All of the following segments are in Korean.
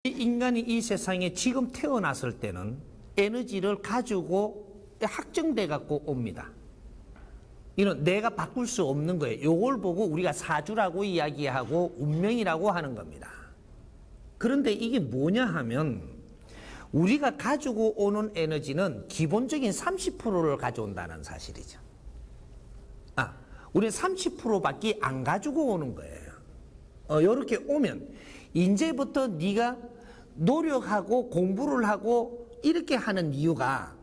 인간이 이 세상에 지금 태어났을 때는 에너지를 가지고 확정돼 갖고 옵니다. 이는 내가 바꿀 수 없는 거예요. 요걸 보고 우리가 사주라고 이야기하고 운명이라고 하는 겁니다. 그런데 이게 뭐냐 하면 우리가 가지고 오는 에너지는 기본적인 30%를 가져온다는 사실이죠. 우리는 30%밖에 안 가지고 오는 거예요. 이렇게 오면 이제부터 네가 노력하고 공부를 하고 이렇게 하는 이유가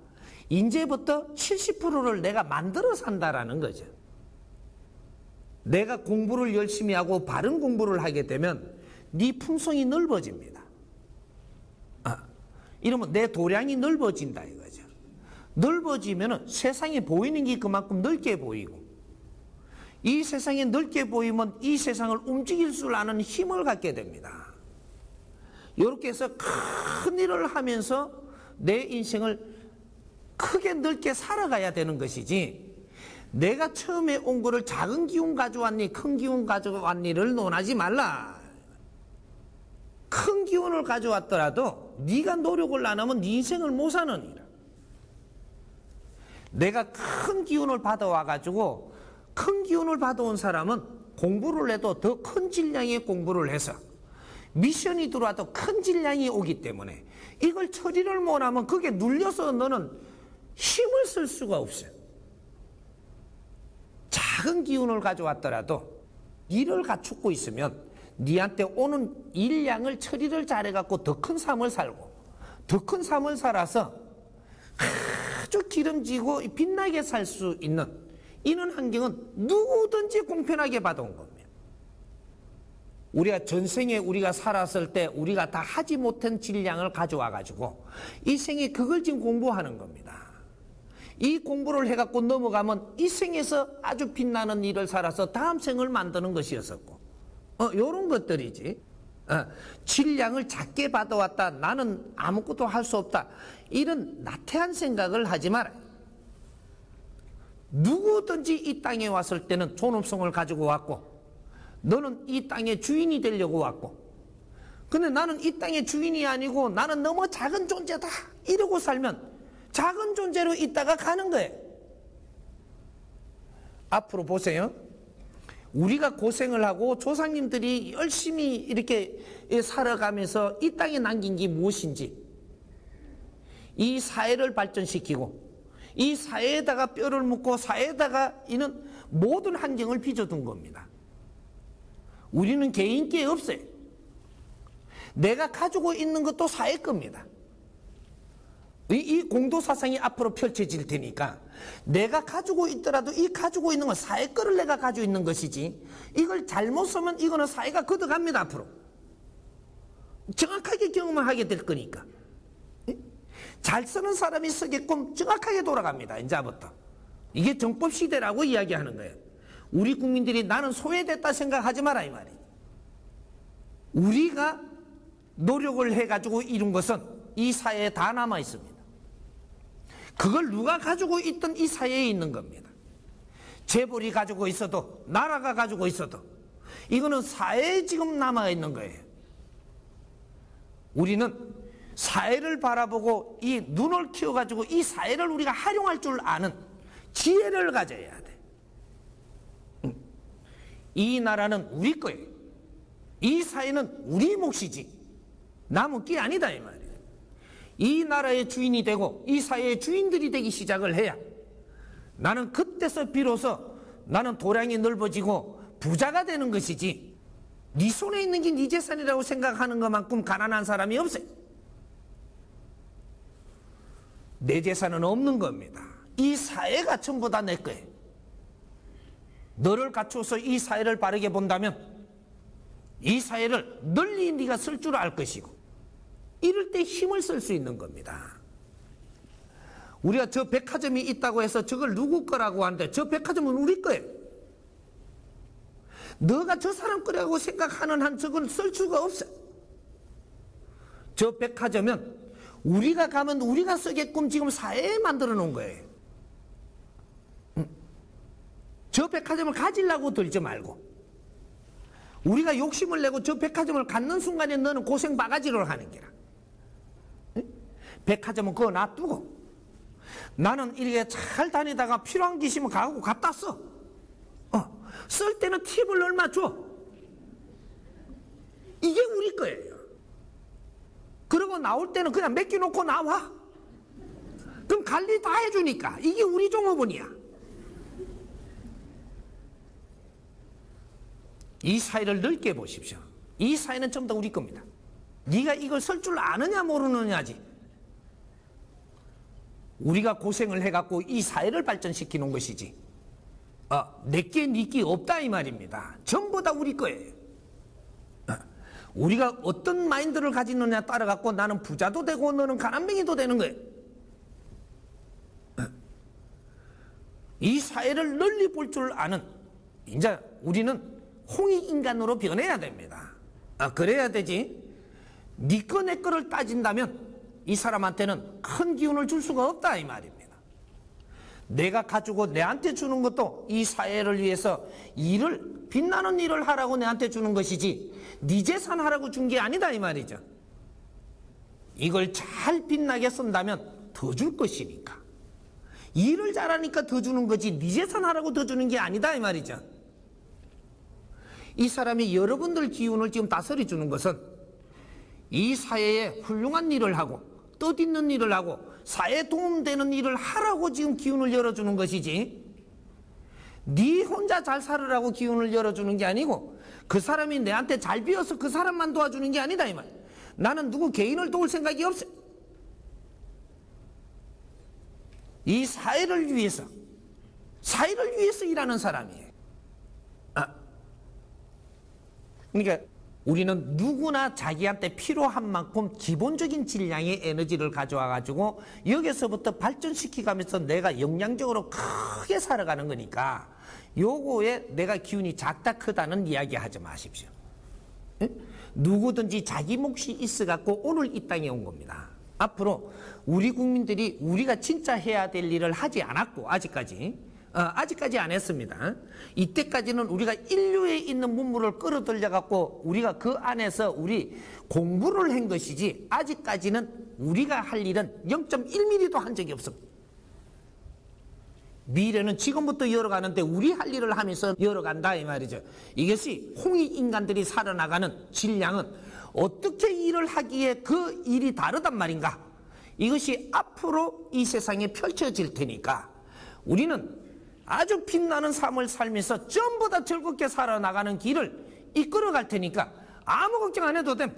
이제부터 70%를 내가 만들어 산다라는 거죠. 내가 공부를 열심히 하고 바른 공부를 하게 되면 네 품성이 넓어집니다. 이러면 내 도량이 넓어진다 이거죠. 넓어지면 세상에 보이는 게 그만큼 넓게 보이고 이 세상에 넓게 보이면 이 세상을 움직일 줄 아는 힘을 갖게 됩니다. 이렇게 해서 큰 일을 하면서 내 인생을 크게 넓게 살아가야 되는 것이지 내가 처음에 온 거를 작은 기운 가져왔니 큰 기운 가져왔니를 논하지 말라. 큰 기운을 가져왔더라도 네가 노력을 안 하면 네 인생을 못 사느니라. 내가 큰 기운을 받아와가지고 큰 기운을 받아온 사람은 공부를 해도 더 큰 질량의 공부를 해서 미션이 들어와도 큰 질량이 오기 때문에 이걸 처리를 못하면 그게 눌려서 너는 힘을 쓸 수가 없어요. 작은 기운을 가져왔더라도 일을 갖추고 있으면 니한테 오는 일량을 처리를 잘해갖고 더 큰 삶을 살고 더 큰 삶을 살아서 아주 기름지고 빛나게 살 수 있는 이런 환경은 누구든지 공평하게 받아온 겁니다. 우리가 전생에 우리가 살았을 때 우리가 다 하지 못한 질량을 가져와 가지고 이 생에 그걸 지금 공부하는 겁니다. 이 공부를 해갖고 넘어가면 이 생에서 아주 빛나는 일을 살아서 다음 생을 만드는 것이었었고 요런 것들이지. 질량을 작게 받아왔다 나는 아무것도 할 수 없다 이런 나태한 생각을 하지 말아요. 누구든지 이 땅에 왔을 때는 존엄성을 가지고 왔고 너는 이 땅의 주인이 되려고 왔고 근데 나는 이 땅의 주인이 아니고 나는 너무 작은 존재다 이러고 살면 작은 존재로 있다가 가는 거예요. 앞으로 보세요. 우리가 고생을 하고 조상님들이 열심히 이렇게 살아가면서 이 땅에 남긴 게 무엇인지 이 사회를 발전시키고 이 사회에다가 뼈를 묻고 사회에다가 이는 모든 환경을 빚어둔 겁니다. 우리는 개인기에 없어요. 내가 가지고 있는 것도 사회 겁니다. 이 공도사상이 앞으로 펼쳐질 테니까 내가 가지고 있더라도 이 가지고 있는 건 사회 거를 내가 가지고 있는 것이지 이걸 잘못 쓰면 이거는 사회가 걷어갑니다. 앞으로 정확하게 경험을 하게 될 거니까 잘 쓰는 사람이 쓰게끔 정확하게 돌아갑니다. 이제부터 이게 정법시대라고 이야기하는 거예요. 우리 국민들이 나는 소외됐다 생각하지 마라 이 말이에요. 우리가 노력을 해가지고 이룬 것은 이 사회에 다 남아 있습니다. 그걸 누가 가지고 있든 이 사회에 있는 겁니다. 재벌이 가지고 있어도 나라가 가지고 있어도 이거는 사회에 지금 남아 있는 거예요. 우리는 사회를 바라보고 이 눈을 키워가지고 이 사회를 우리가 활용할 줄 아는 지혜를 가져야 돼. 이 나라는 우리 거예요. 이 사회는 우리 몫이지 남의 게 아니다 이 말이에요. 이 나라의 주인이 되고 이 사회의 주인들이 되기 시작을 해야 나는 그때서 비로소 나는 도량이 넓어지고 부자가 되는 것이지 네 손에 있는 게 네 재산이라고 생각하는 것만큼 가난한 사람이 없어요. 내 재산은 없는 겁니다. 이 사회가 전부 다 내 거예요. 너를 갖추어서 이 사회를 바르게 본다면 이 사회를 널리 네가 쓸 줄 알 것이고 이럴 때 힘을 쓸 수 있는 겁니다. 우리가 저 백화점이 있다고 해서 저걸 누구 거라고 하는데 저 백화점은 우리 거예요. 너가 저 사람 거라고 생각하는 한 저걸 쓸 수가 없어요. 저 백화점은 우리가 가면 우리가 쓰게끔 지금 사회에 만들어 놓은 거예요. 저 백화점을 가지려고 들지 말고 우리가 욕심을 내고 저 백화점을 갖는 순간에 너는 고생 바가지를 하는 게라. 백화점은 그거 놔두고 나는 이렇게 잘 다니다가 필요한 게 있으면 가고 갖다 써. 쓸 때는 팁을 얼마 줘. 이게 우리 거예요. 그리고 나올 때는 그냥 맡겨놓고 나와. 그럼 관리 다 해주니까 이게 우리 종업원이야. 이 사회를 넓게 보십시오. 이 사회는 전부 다 우리 겁니다. 네가 이걸 쓸 줄 아느냐 모르느냐지. 우리가 고생을 해갖고 이 사회를 발전시켜 놓은 것이지. 내게 니게 없다 이 말입니다. 전부 다 우리 거예요. 우리가 어떤 마인드를 가지느냐 따라갖고 나는 부자도 되고 너는 가난뱅이도 되는 거예요. 이 사회를 널리 볼 줄 아는 이제 우리는 홍익인간으로 변해야 됩니다. 그래야 되지. 네 거 내 거를 따진다면 이 사람한테는 큰 기운을 줄 수가 없다 이 말입니다. 내가 가지고 내한테 주는 것도 이 사회를 위해서 일을 빛나는 일을 하라고 내한테 주는 것이지 네 재산 하라고 준 게 아니다 이 말이죠. 이걸 잘 빛나게 쓴다면 더 줄 것이니까. 일을 잘하니까 더 주는 거지 네 재산 하라고 더 주는 게 아니다 이 말이죠. 이 사람이 여러분들 기운을 지금 다스려 주는 것은 이 사회에 훌륭한 일을 하고 뜻있는 일을 하고 사회에 도움되는 일을 하라고 지금 기운을 열어주는 것이지 네 혼자 잘 살으라고 기운을 열어주는 게 아니고 그 사람이 내한테 잘 비어서 그 사람만 도와주는 게 아니다 이 말. 나는 누구 개인을 도울 생각이 없어. 이 사회를 위해서 일하는 사람이에요. 그러니까 우리는 누구나 자기한테 필요한 만큼 기본적인 질량의 에너지를 가져와 가지고 여기서부터 발전시키면서 내가 영양적으로 크게 살아가는 거니까 요거에 내가 기운이 작다 크다는 이야기 하지 마십시오. 응? 누구든지 자기 몫이 있어 갖고 오늘 이 땅에 온 겁니다. 앞으로 우리 국민들이 우리가 진짜 해야 될 일을 하지 않았고 아직까지 안 했습니다. 이때까지는 우리가 인류에 있는 문물을 끌어들여 갖고 우리가 그 안에서 우리 공부를 한 것이지 아직까지는 우리가 할 일은 0.1mm도 한 적이 없습니다. 미래는 지금부터 열어가는데 우리 할 일을 하면서 열어간다 이 말이죠. 이것이 홍익인간들이 살아나가는 질량은 어떻게 일을 하기에 그 일이 다르단 말인가. 이것이 앞으로 이 세상에 펼쳐질 테니까 우리는 아주 빛나는 삶을 살면서 전부 다 즐겁게 살아나가는 길을 이끌어 갈 테니까 아무 걱정 안 해도 됨.